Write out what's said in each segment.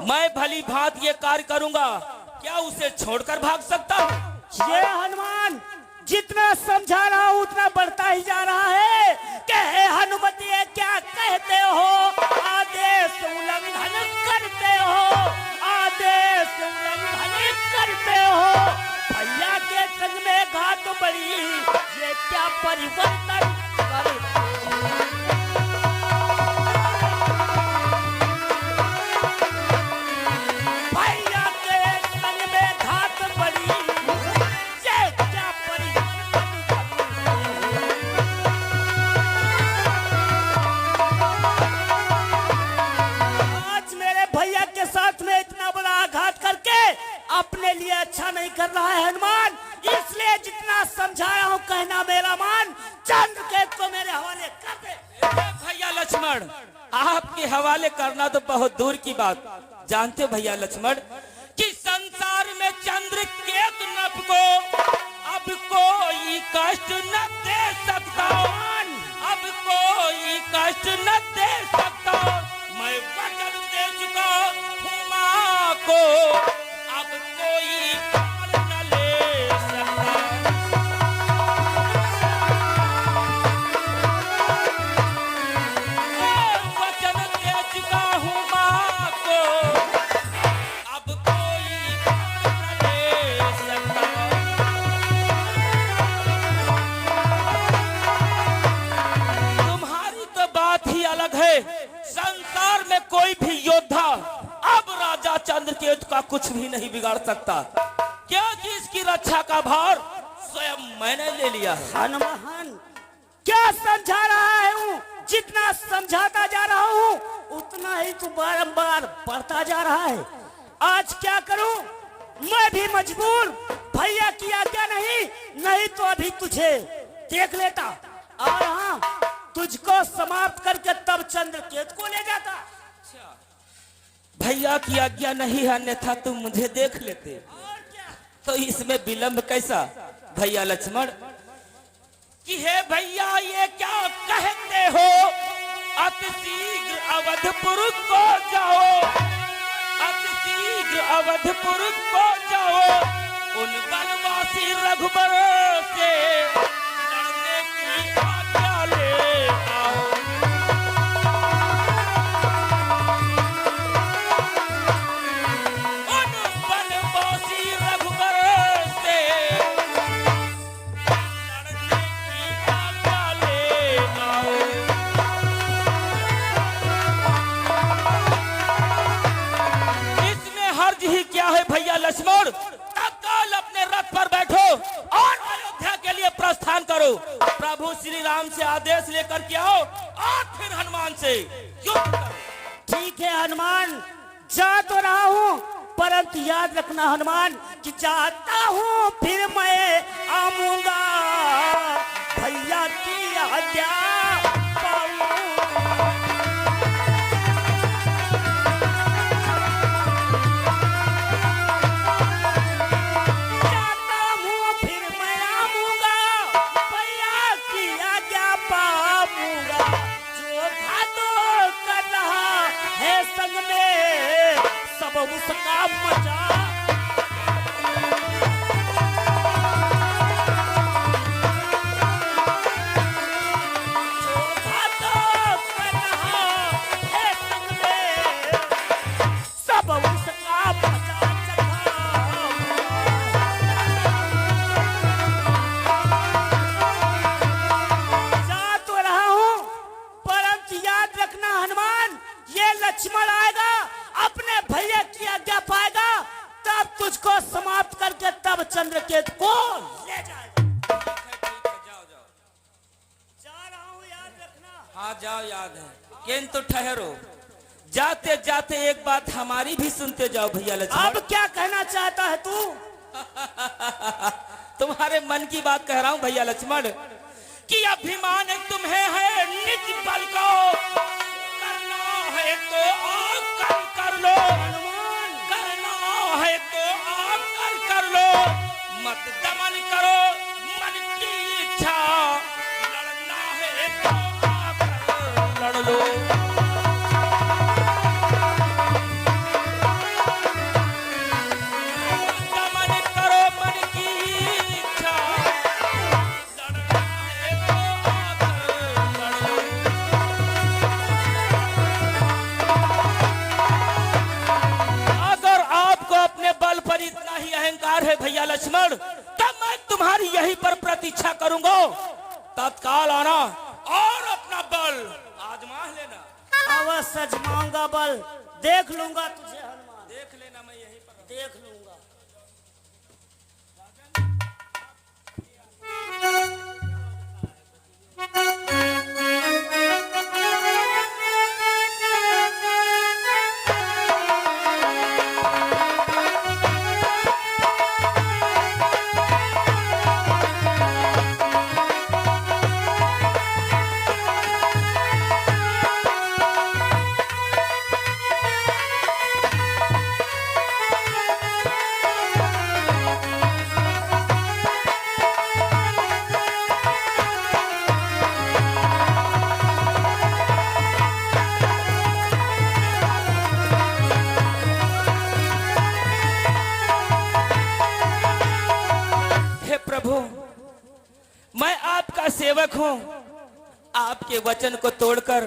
मैं भली भांति ये कार्य करूंगा, क्या उसे छोड़कर भाग सकता हूँ? ये हनुमान जितना समझा रहा हूँ उतना बढ़ता ही जा रहा है। कहे हनुमति ये क्या कहते हो, आदेश उल्लंघन करते हो, आदेश उल्लंघन करते हो। भैया के संग में घात बड़ी, ये क्या परिवर्तन करते हो। भैया के संग में घात बड़ी, ये क्या परिवर्तन करते हो। आज मेरे भैया के साथ में इतना बड़ा आघात करके अपने लिए अच्छा नहीं कर रहा है हनुमान, इसलिए जितना समझाया हूँ कहना मेरा मान, चंद्रकेतु को मेरे हवाले कर दे। भैया लक्ष्मण, आपके हवाले करना तो बहुत दूर की बात। जानते हो भैया लक्ष्मण कि संसार में चंद्रकेतु नभ को अब कोई कष्ट न दे सकता, अब कोई कष्ट न दे सकता। मैं वचन दे चुका हूँ माँ को, अब कोई प्राण न ले सकता। वचन दे चुका हूँ माँ को, अब कोई प्राण न ले सकता। तुम्हारी तो बात ही अलग है। संसार में कोई भी योद्धा अब राजा चंद्रकेतु का कुछ भी नहीं बिगाड़ सकता, क्योंकि इसकी रक्षा का भार स्वयं मैंने ले लिया है। हनुमान क्या समझा रहा है हूँ, जितना समझाता जा रहा हूँ उतना ही तू बारंबार बढ़ता जा रहा है। आज क्या करूं, मैं भी मजबूर, भैया की आज्ञा नहीं तो अभी तुझे देख लेता और हाँ तुझको समाप्त करके तब चंद्रकेतु को ले जाता। भैया की आज्ञा नहीं है, अन्यथा तुम मुझे देख लेते। तो इसमें विलंब कैसा भैया लक्ष्मण कि हे भैया ये क्या कहते हो, अति शीघ्र अवधपुर को जाओ, अति शीघ्र अवधपुर को जाओ, उन वनवासी रघुबर से लड़ने की आज्ञा ले आओ। उन वनवासी रघुबर से लड़ने की आज्ञा ले आओ। इसमें हर्ज ही क्या है भैया लक्ष्मण, तत्काल अपने रथ पर बैठो और अयोध्या के लिए प्रस्थान करो। प्रभु श्री राम से आदेश लेकर के आओ और फिर हनुमान से युद्ध करो। ठीक है हनुमान, जा तो रहा हूँ, परंतु याद रखना हनुमान कि चाहता हूँ फिर मैं आऊंगा, भैया की आज्ञा पाऊंगा। चाहता हूँ फिर मैं आऊंगा, भैया की आज्ञा पाऊंगा। जो घातों कर रहा है संग में सब उसका मजा। जो घातों कर रहा है संग में सब उसका मजा चखा। जा तो रहा हूँ, परंतु याद रखना हनुमान, ये लक्ष्मण आएगा अपने भैया की आज्ञा पाएगा, तब तुझको समाप्त करके तब चंद्रकेतु को ले जाएगा। जाओ जाओ। जा रहा हूँ, याद रखना। हाँ जाओ, याद है, किंतु ठहरो, जाते जाते एक बात हमारी भी सुनते जाओ भैया लक्ष्मण। अब क्या कहना चाहता है तू? तुम्हारे मन की बात कह रहा हूँ भैया लक्ष्मण कि अभिमान तुम्हें है निज बल को, करना है तो आकर कर लो, करना है तो आकर कर लो, मत दमन करो मन की इच्छा, लड़ना है तो आकर लड़ लो। लक्ष्मण, तब मैं तुम्हारी यहीं पर प्रतीक्षा करूंगा। तत्काल आना और अपना बल आजमा लेना। अवश्य आजमाऊंगा बल, देख लूंगा तुझे हनुमान, देख लेना, मैं यहीं पर देख लूंगा। मैं आपका सेवक हूँ। आपके वचन को तोड़कर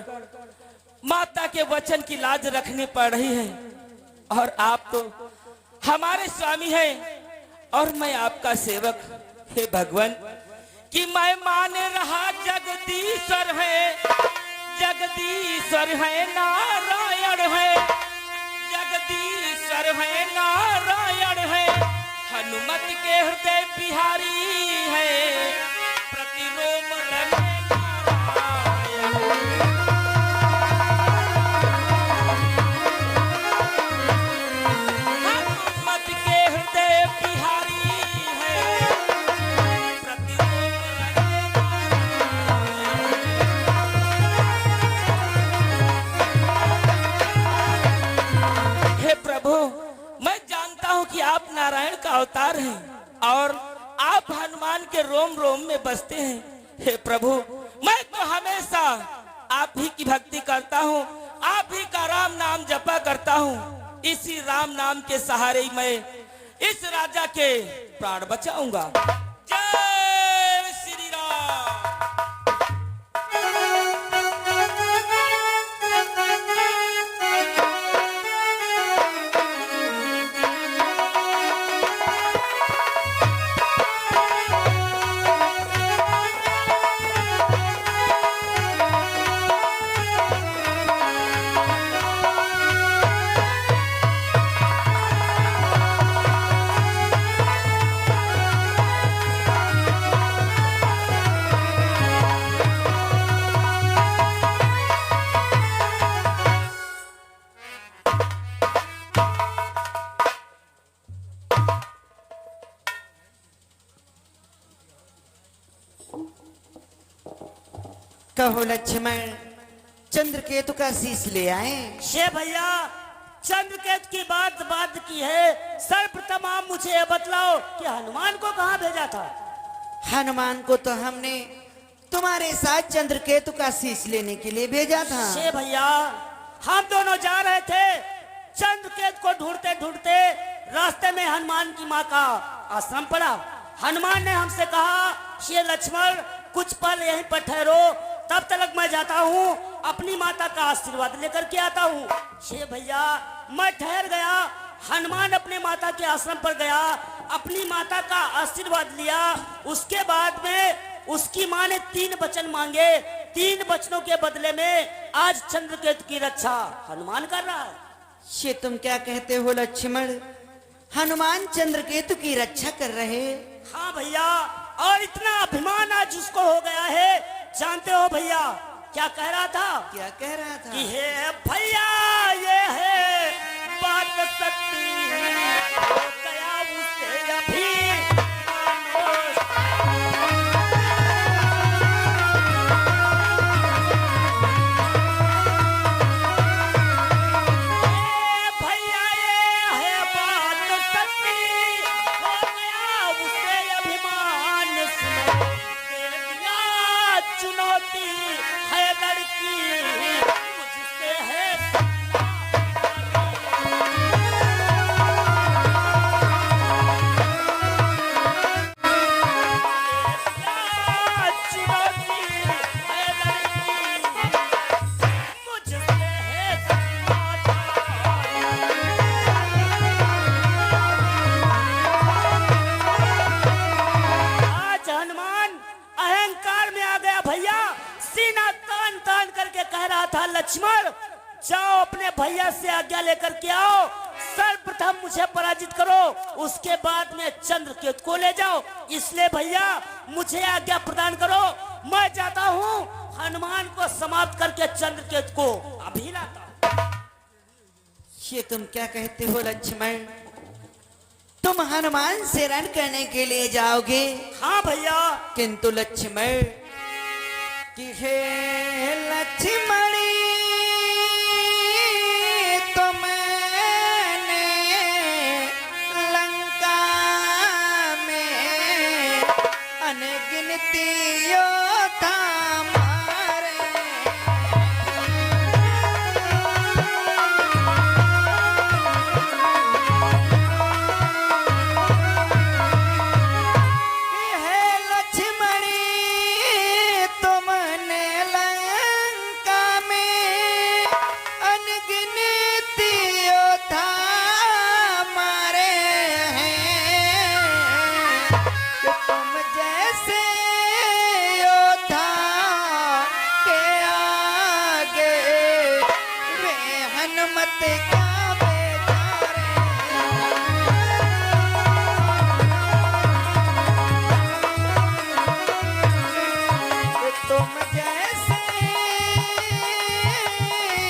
माता के वचन की लाज रखनी पड़ रही है, और आप तो हमारे स्वामी हैं और मैं आपका सेवक। हे भगवान, कि मैं माने रहा जगदीश्वर है, जगदीश्वर है नारायण है, जगदीश्वर है नारायण है, हनुमत के हृदय बिहारी है, प्रतिलोम रमे नारायण। हनुमत के हृदय बिहारी है, प्रतिलोम रमे नारायण। हे प्रभु, मैं जानता हूं कि आप नारायण का अवतार हैं और आप हनुमान के रोम रोम में बसते हैं। हे प्रभु, मैं तो हमेशा आप ही की भक्ति करता हूँ, आप ही का राम नाम जपा करता हूँ। इसी राम नाम के सहारे ही मैं इस राजा के प्राण बचाऊंगा। जय श्री राम। कहो लक्ष्मण, चंद्रकेतु का शीश ले आए। शे भैया, चंद्रकेतु की बात की है। सर्वप्रथम आप मुझे यह बतलाओ कि हनुमान को कहाँ भेजा था? हनुमान को तो हमने तुम्हारे साथ चंद्रकेतु का शीश लेने के लिए भेजा था। शे भैया, हम दोनों जा रहे थे, चंद्रकेतु को ढूंढते ढूंढते रास्ते में हनुमान की माँ का आश्रम पड़ा। हनुमान ने हमसे कहा, शे लक्ष्मण, कुछ पल यहीं पर ठहरो, तब तक मैं जाता हूँ, अपनी माता का आशीर्वाद लेकर के आता हूँ। शे भैया, मैं ठहर गया। हनुमान अपने माता के आश्रम पर गया, अपनी माता का आशीर्वाद लिया। उसके बाद में उसकी माँ ने 3 वचन मांगे। 3 वचनों के बदले में आज चंद्रकेतु की रक्षा हनुमान कर रहा है। ये तुम क्या कहते हो लक्ष्मण? हनुमान चंद्रकेतु की रक्षा कर रहे? हाँ भैया, और इतना अभिमान आज उसको हो गया है। जानते हो भैया क्या कह रहा था? क्या कह रहा था? कि हे भैया, ये है बात सच्ची, हो गया उससे अभी भैया, ये है बात सच्ची, हो गया उससे अभिमान। सुनो, दे दिया चुनौती है लड़की, मुझसे है आज्ञा लेकर के आओ। सर्वप्रथम मुझे पराजित करो, उसके बाद में चंद्रकेतु को ले जाओ। इसलिए भैया मुझे आज्ञा प्रदान करो, मैं जाता हूँ हनुमान को समाप्त करके चंद्रकेतु को अभी लाता हूँ। ये तुम क्या कहते हो लक्ष्मण? तुम हनुमान से रण करने के लिए जाओगे? हाँ भैया। किंतु लक्ष्मण कि हे लक्ष्मणी, तुमने लंका में अनगिनत योद्धा मारे। हे लक्ष्मणी, तुमने लंका में अनगिनत योद्धा मारे हैं। कि तुम जैसे योद्धा के आगे वे हनुमत का बेचारे। कि तुम जैसे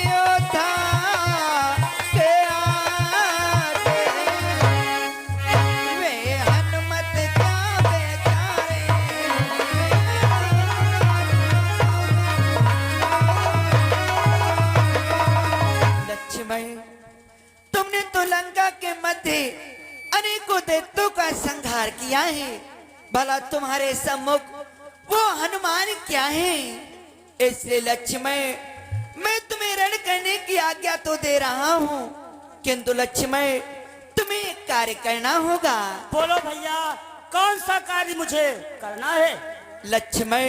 योद्धा के आगे वे हनुमत का बेचारे। लक्ष्मण, तुमने तो लंका के मध्य अनेकों दैत्यों का संहार किया है, भला तुम्हारे सम्मुख वो हनुमान क्या है? इसलिए लक्ष्मण, मैं तुम्हें रण करने की आज्ञा तो दे रहा हूँ, किंतु लक्ष्मण तुम्हें एक कार्य करना होगा। बोलो भैया, कौन सा कार्य मुझे करना है? लक्ष्मण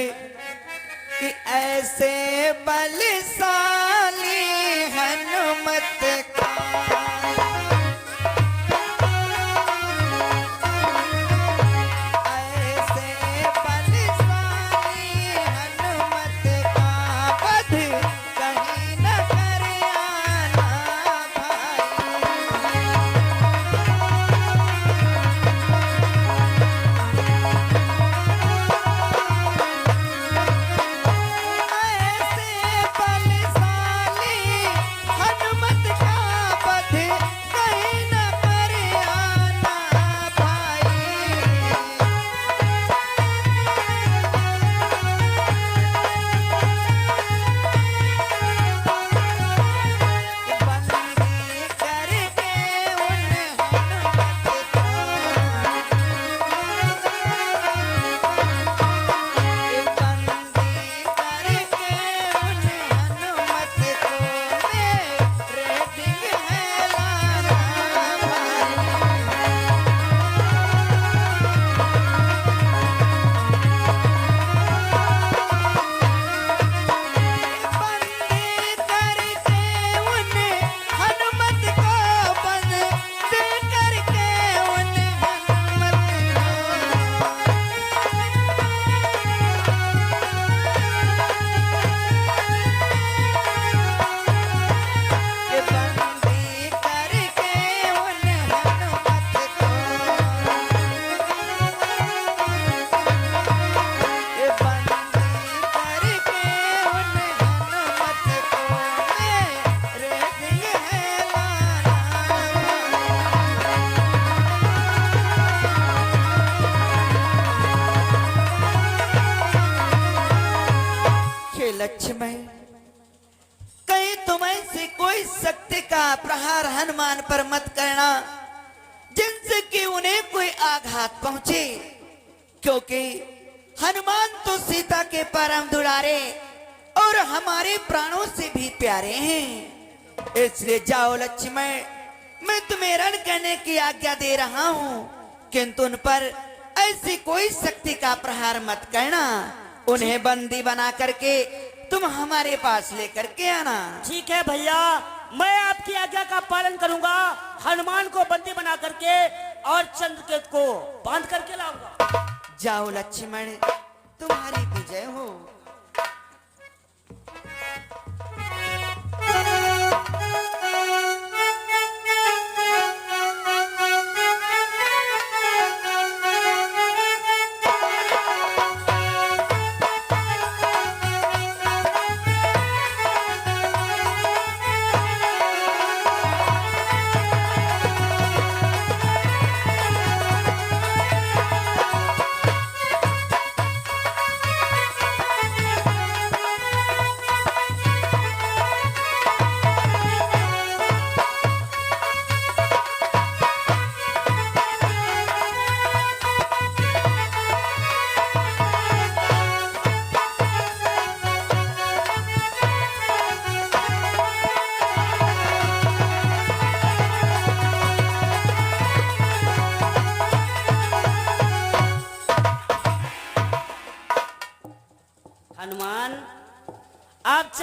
कि ऐसे बलशाली हनुमत का ऐसे बलशाली हनुमत का वध कहीं न करे आना ऐसे बलशाली हनुमत का वध कहीं न करे आना भाई। बंदी करके उन हनुमत को बंदी करके उन हनुमत को मेरे दिल है लाना बंदी करके उन हनुमत को बंदी करके उन के बंदी करके उन हनुमत को के बंदी करके उन हनुमत को मेरे दिल है लाना। हे लक्ष्मण, कहीं तुम्हें से कोई शक्ति का प्रहार हनुमान पर मत करना, जिनसे कि उन्हें कोई आघात पहुंचे, क्योंकि हनुमान तो सीता के परम दुलारे और हमारे प्राणों से भी प्यारे हैं। इसलिए जाओ लक्ष्मण, मैं तुम्हें रण करने की आज्ञा दे रहा हूँ, किंतु उन पर ऐसी कोई शक्ति का प्रहार मत करना। उन्हें बंदी बना करके तुम हमारे पास लेकर के आना। ठीक है भैया, मैं आपकी आज्ञा का पालन करूंगा। हनुमान को बंदी बना करके और चंद्रकेतु को बांध करके लाऊंगा। जाओ लक्ष्मण, तुम्हारी विजय हो।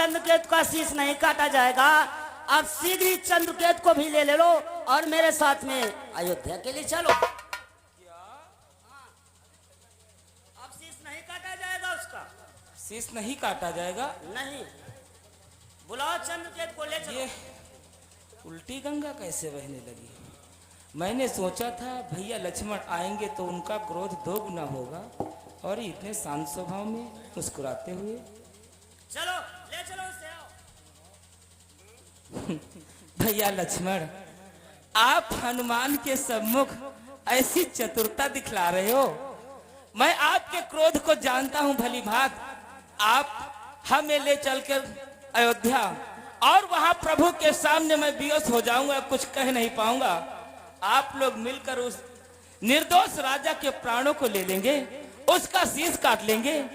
चंद्रकेतु का शीश नहीं काटा जाएगा। अब सीधी चंद्रकेतु को भी ले लो और मेरे साथ में अयोध्या के लिए चलो। अब शीश नहीं काटा जाएगा उसका। शीश नहीं काटा जाएगा? नहीं, बुलाओ चंद्रकेतु को ले चलो। ये उल्टी गंगा कैसे बहने लगी? मैंने सोचा था भैया लक्ष्मण आएंगे तो उनका क्रोध दोगुना होगा, और इतने शांत स्वभाव में मुस्कुराते हुए। चलो ले चलो उसे, आओ। भैया लक्ष्मण, आप हनुमान के सम्मुख ऐसी चतुरता दिखला रहे हो। मैं आपके क्रोध को जानता हूं भली भांति। आप हमें ले चलकर अयोध्या, और वहां प्रभु के सामने मैं बेहोश हो जाऊंगा, कुछ कह नहीं पाऊंगा। आप लोग मिलकर उस निर्दोष राजा के प्राणों को ले लेंगे, उसका शीश काट लेंगे।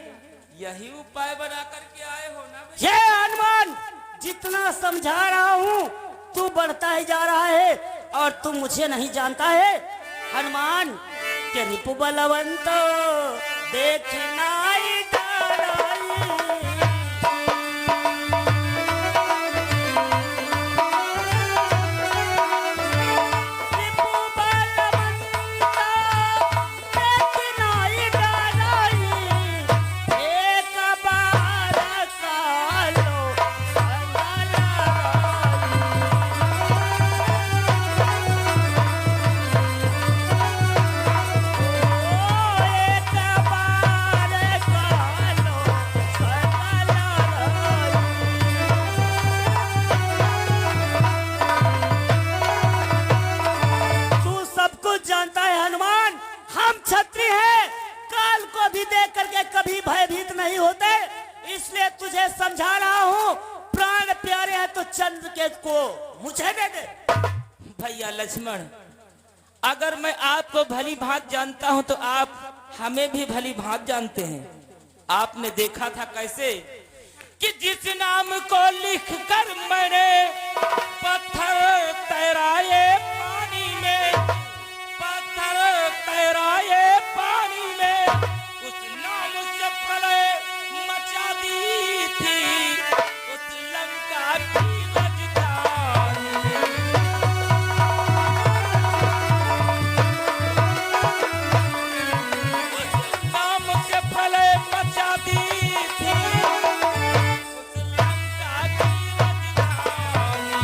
यही उपाय बना करके आए हो ना? ये हनुमान, जितना समझा रहा हूँ तू बढ़ता ही जा रहा है, और तू मुझे नहीं जानता है। हनुमान के रिपु बलवंत देखना ही डराई। कभी भयभीत नहीं होते, इसलिए तुझे समझा रहा हूँ। प्राण प्यारे हैं तो चंद्रकेतु को मुझे दे दे। भैया लक्ष्मण, अगर मैं आपको भली भांत जानता हूं तो आप हमें भी भली भांत जानते हैं। आपने देखा था कैसे कि जिस नाम को लिख कर मैंने पत्थर तैराए पानी में, पत्थर तैराए पानी में, उस नाम से प्रलय मचा दी थी उस लंका की राजधानी। उस नाम से प्रलय मचा दी थी उस लंका की राजधानी।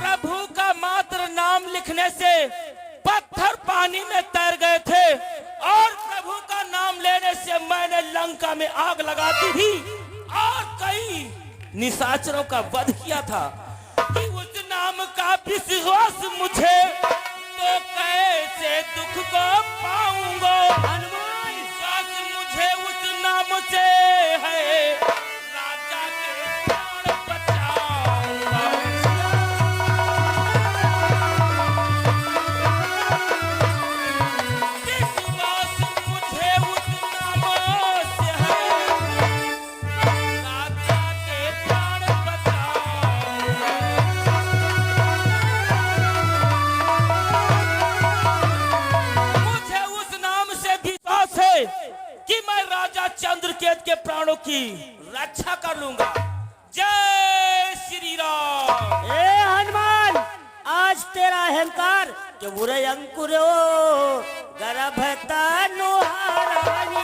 प्रभु का मात्र नाम लिखने से पत्थर पानी में तैर गए थे, और प्रभु का नाम लेने से मैंने लंका में आग लगा दी थी और कई निशाचरों का वध किया था। कि उस नाम का विश्वास मुझे तो कैसे दुख को पाऊंगा। विश्वास मुझे उस नाम से है, राजा के प्राण बचाऊंगा। विश्वास मुझे उस नाम से है, राजा के प्राण बचाऊंगा। मुझे उस नाम से विश्वास है कि मैं राजा चंद्रकेतु के प्राणों की रक्षा कर लूंगा। जय श्री राम। ए हनुमान, आज तेरा अहंकार के बुरे अंकुरो गर्भ तनुहारानी।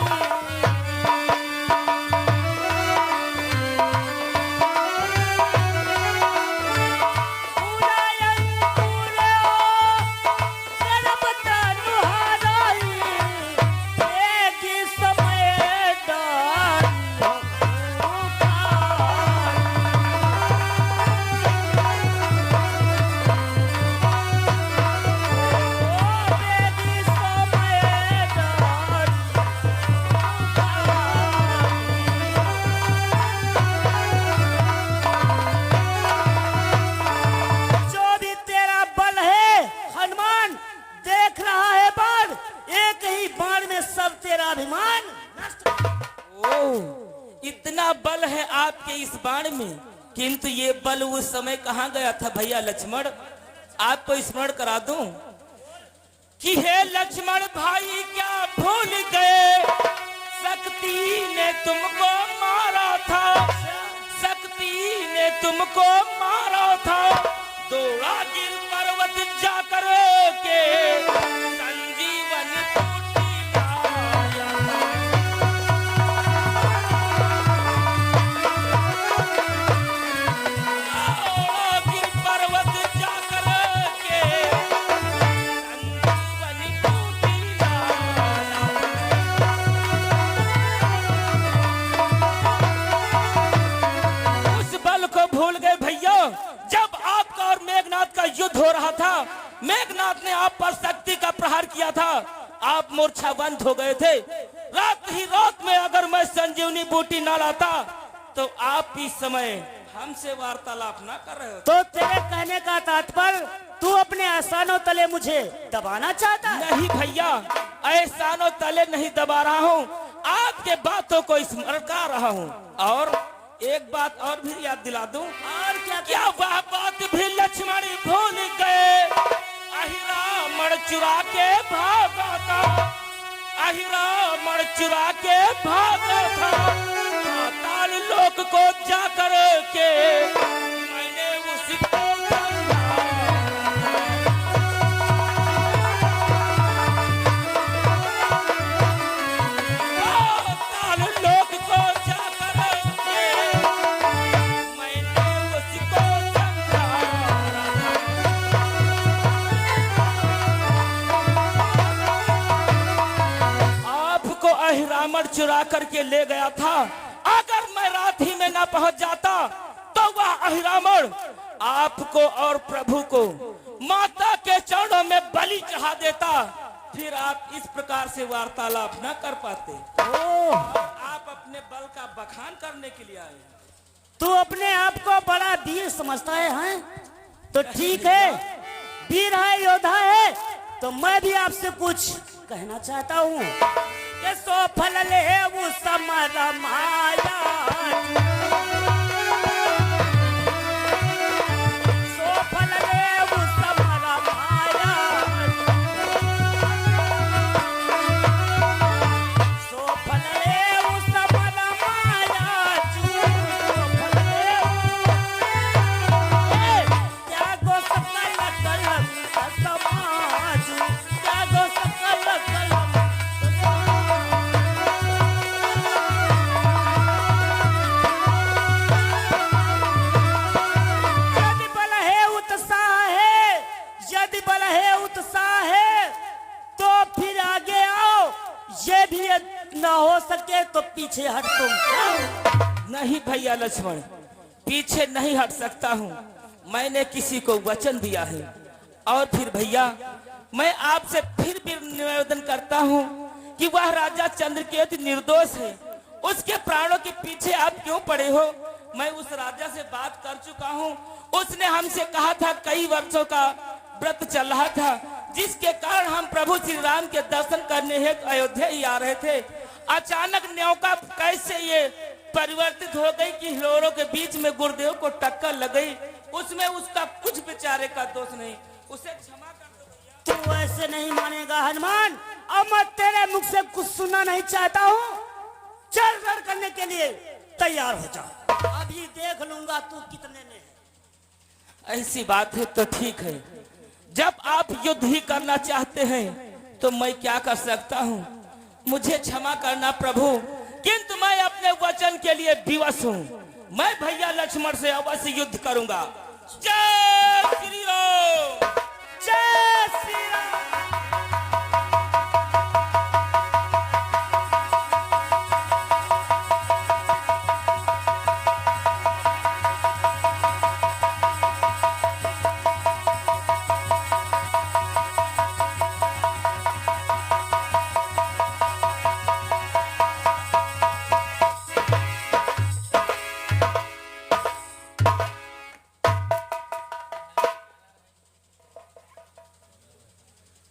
अभिमान नष्ट। ओह, इतना बल है आपके इस बाण में, किंतु ये बल उस समय कहाँ गया था भैया लक्ष्मण? आपको स्मरण करा दूं। कि हे लक्ष्मण भाई क्या भूल गए, शक्ति ने तुमको मारा था, शक्ति ने तुमको मारा था, दौड़ा गिर पर्वत जाकर के संजीवन बूटी लाया। दौड़ा गिर पर्वत जाकर के संजीवन बूटी लाया। उस बल को भूल गए भैया जब आपका और मेघनाथ का युद्ध हो रहा था। मेघनाथ ने आप पर शक्ति का प्रहार किया था, आप मूर्छावंत हो गए थे। रात ही रात में अगर मैं संजीवनी बूटी ना लाता तो आप इस समय हमसे वार्तालाप ना कर रहे हो। तो तेरे कहने का तात्पर्य तू अपने आसानों तले मुझे दबाना चाहता है? नहीं भैया, एहसानों तले नहीं दबा रहा हूँ, आपके बातों को स्मरण कर रहा हूँ। और एक बात और भी याद दिला दूं। और क्या वह बात भी लक्ष्मण भूल गए, अहिरामण चुरा के भागा था, अहिरामण चुरा के भागा था, पाताल लोक को जाकर के मैंने उसको पाताल लोक को जाकर के मैंने उसको संहारा। आपको अहिरामण चुरा करके ले गया था। अगर मैं रात ही में ना पहुंच जाता तो वह अहिरामण आपको और प्रभु को माता के चरणों में बलि चढ़ा देता, फिर आप इस प्रकार से वार्तालाप न कर पाते। आप अपने बल का बखान करने के लिए आए। तू अपने आप को बड़ा वीर समझता है, हैं? तो ठीक है, वीर है, योद्धा है, तो मैं भी आपसे कुछ कहना चाहता हूँ। ये सो फल ले वो समर माया, सो फल ले वो समर माया, सो फल ले वो समर माया, सो फल ले त्यागो सकल कलम समाज, त्यागो सकल कलम। यदि बल है उत्साह है, यदि बल है उत्साह है तो फिर आगे आओ, ये भी न हो सके तो पीछे हट तुम। नहीं भैया लक्ष्मण, पीछे नहीं हट सकता हूँ, मैंने किसी को वचन दिया है। और फिर भैया मैं आपसे फिर भी निवेदन करता हूँ कि वह राजा चंद्रकेतु निर्दोष है, उसके प्राणों के पीछे आप क्यों पड़े हो? मैं उस राजा से बात कर चुका हूँ, उसने हमसे कहा था कई वर्षों का व्रत चल रहा था, जिसके कारण हम प्रभु श्री राम के दर्शन करने हेतु अयोध्या ही आ रहे थे। अचानक न्योका कैसे ये परिवर्तित हो गई कि हिलोरों के बीच में गुरुदेव को टक्कर लग गई, उसमें उसका कुछ बेचारे का दोष नहीं, उसे क्षमा कर दो भैया। तू ऐसे नहीं मानेगा हनुमान, अब मैं तेरे मुख से कुछ सुनना नहीं चाहता हूँ। चल रण करने के लिए तैयार हो जा, अभी देख लूंगा तू कितने में है। ऐसी बात है तो ठीक है, जब आप युद्ध ही करना चाहते हैं तो मैं क्या कर सकता हूँ, मुझे क्षमा करना प्रभु, किंतु मैं अपने वचन के लिए विवश हूँ। मैं भैया लक्ष्मण से अवश्य युद्ध करूंगा। जय श्री राम, जय श्री राम।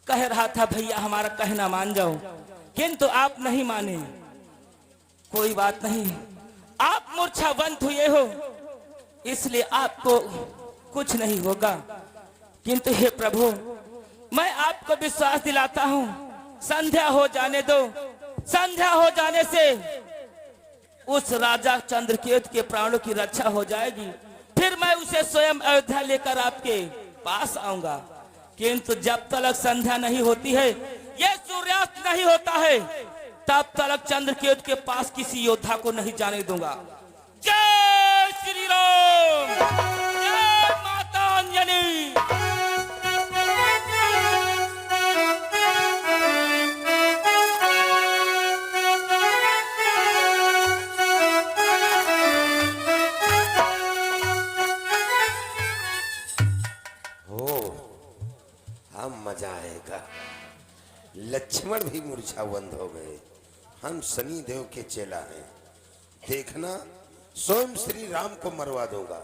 कह रहा था भैया हमारा कहना मान जाओ, किंतु आप नहीं माने। कोई बात नहीं, आप मूर्छावंत हुए हो इसलिए आपको कुछ नहीं होगा, किंतु हे प्रभु मैं आपको विश्वास दिलाता हूँ, संध्या हो जाने दो। संध्या हो जाने से उस राजा चंद्रकेतु के प्राणों की रक्षा हो जाएगी। फिर मैं उसे स्वयं अयोध्या लेकर आपके पास आऊंगा। किंतु जब तक संध्या नहीं होती है, ये सूर्यास्त नहीं होता है, तब तक चंद्रकेतु के पास किसी योद्धा को नहीं जाने दूंगा। जय श्री राम, जय माता अंजनी। मजा आएगा। लक्ष्मण भी मूर्छावंत हो गए। हम शनि देव के चेला हैं, देखना स्वयं श्री राम को मरवा दूंगा।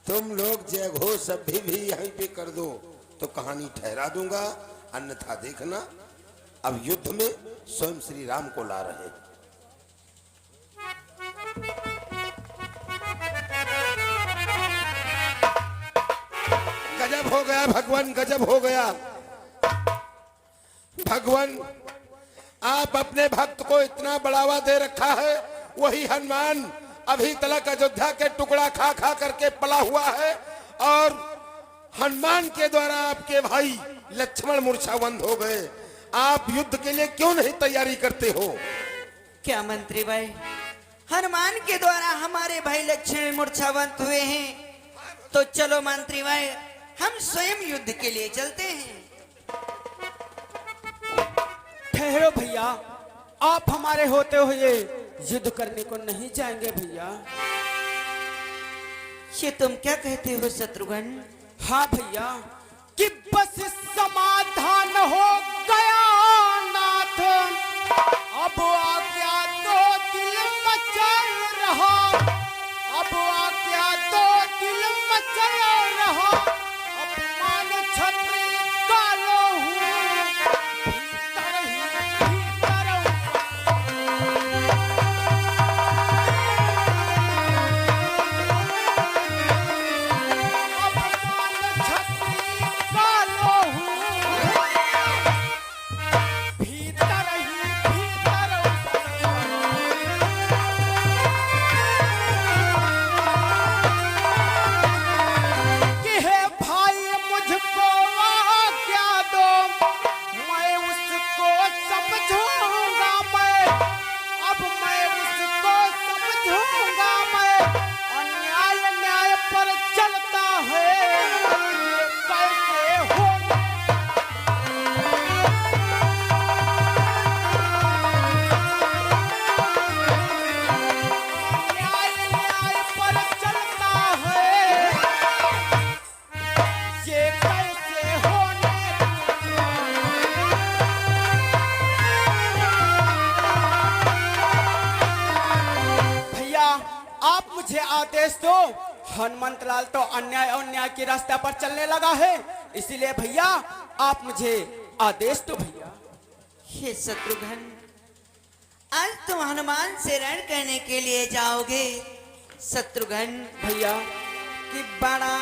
तुम लोग जय घोष अभी भी यहीं पे कर दो तो कहानी ठहरा दूंगा, अन्यथा देखना अब युद्ध में स्वयं श्री राम को ला रहे हैं। गजब हो गया भगवान, गजब हो गया भगवान। आप अपने भक्त को इतना बढ़ावा दे रखा है, वही हनुमान अभी तक अयोध्या के टुकड़ा खा खा करके पला हुआ है, और हनुमान के द्वारा आपके भाई लक्ष्मण मूर्छावंत हो गए। आप युद्ध के लिए क्यों नहीं तैयारी करते हो? क्या मंत्री भाई, हनुमान के द्वारा हमारे भाई लक्ष्मण मूर्छावंत हुए हैं, तो चलो मंत्री भाई हम स्वयं युद्ध के लिए चलते हैं। ठहरो भैया, आप हमारे होते हुए युद्ध करने को नहीं जाएंगे भैया। ये तुम क्या कहते हो शत्रुघ्न? हाँ भैया, कि बस समाधान हो गया नाथ, अब आज्ञा तो दिल मचल रहा, अब आज्ञा तो दिल मचल रहा, अपमान छत्री कालो हूँ, भीतर ही भीतर अपमान छत्री कालो हूँ, भीतर ही भीतर कि हे भाई मुझको आज्ञा दो, मैं उसको समझूंगा, मैं उसको समझूंगा, मैं अन्याय न्याय पर चलता है, ये कैसे हो? अन्याय न्याय पर चलता है, ये कैसे होने? भैया आप मुझे आदेश दो, हनुमंत लाल तो अन्याय और न्याय के रास्ते पर चलने लगा है, इसीलिए भैया आप मुझे आदेश दो भैया। हे शत्रुघ्न, आज तुम हनुमान से रण करने के लिए जाओगे। शत्रुघ्न भैया कि बड़ा